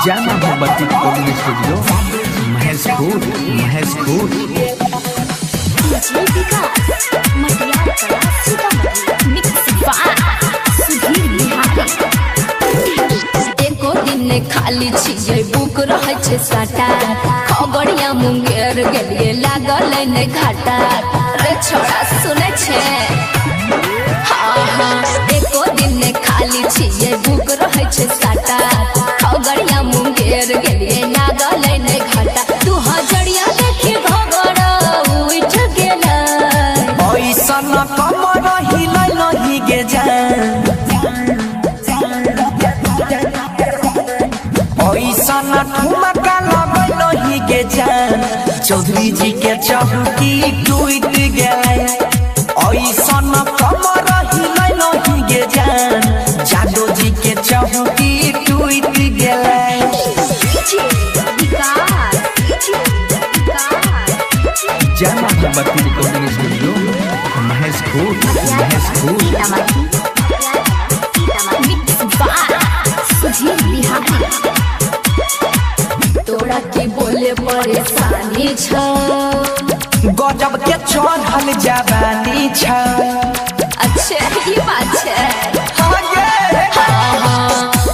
जामा Bhagwati recording studio Mahesh खूब एको दिन खाली छिए बुक रहे छे साटा खगड़िया मुंगेर गेलिए लागल ने घाटा रे छोड़ा सुने छे हाँ एको दिन खाली छिए बुक रहे छे साटा खगड़िया मुंगेर गेलिए लागल ने घाटा 2000 देखी घगड़ उठ गेला ऐसन कमर हिलै नहीं गे जान ऐसन ठुमका लगै नहीं गे जान चौधरी जी के चौकी टूट गेलै ऐसन कमर हिलै नहीं गे जान जादो जी के चौकी टूट गेलै जामा भगवती रिकॉर्डिंग स्टूडियो महेश खूब तोरा के बोले परेशानी छ गजब के चढ़ल जवानी छ अच्छा ये बात है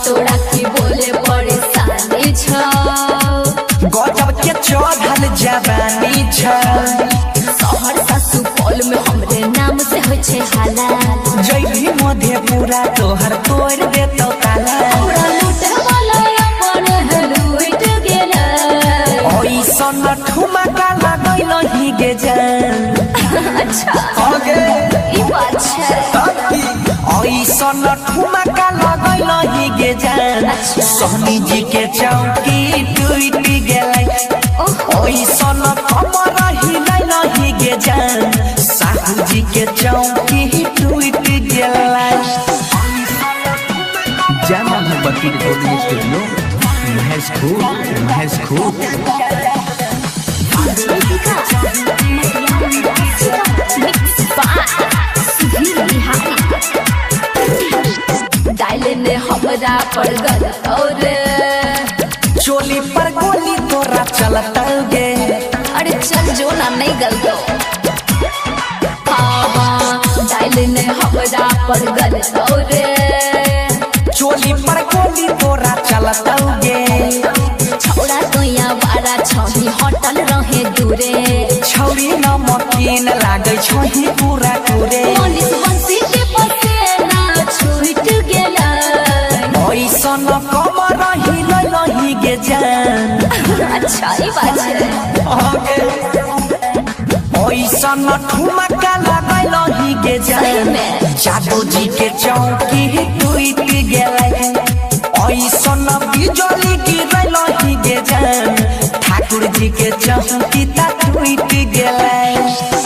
तोरा के बोले परेशानी छ गजब के चढ़ल जवानी छ सहरसा सुपौल में हमरे नाम से होय छे हाला जैभी मधेपुरा तोहर तोड़ देतो ताला हमरा लूटे वाला अपन लूट गेला ऐसन ठुमका लगै नहीं गे जान अच्छा आगे ई बात है ऐसन ठुमका लगै नहीं गे जान सोहनी जी के चौकी टूट गेलै ऐसन कमर हिलै नहीं गे जान साहू जी के चौकी टूट गेलै जामा भगवती रिकॉर्डिंग स्टूडियो महेश खूब डाले ने हमरा पर गल और चोली पर गोली तोरा चलता गे अरे चल जो ना नहीं गलतो हाँ डाले ने हमरा पर गल और चोली पर गोली तोरा चलता गे छौड़ा तो यहाँ बारा छही होटल रहे दूरे छौरी नमकीन लागे छही पूरा टूरे मनीष बंसी के पसेना छूट गेला ऐसन कमर हिलै नहीं गे जान अच्छा ये बात है ऐसन ठुमका लगै नहीं गे जान जादू जी के चौकी टूट गेलै ऐसन बिजली गिरै नहीं गे जान ठाकुर जी के चौकी ता टूट गेलै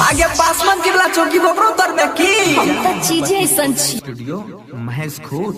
आगे पासवान जिला चौकी बकरो तर में की हम तो चीजें ऐसन छी स्टूडियो महेश खूब।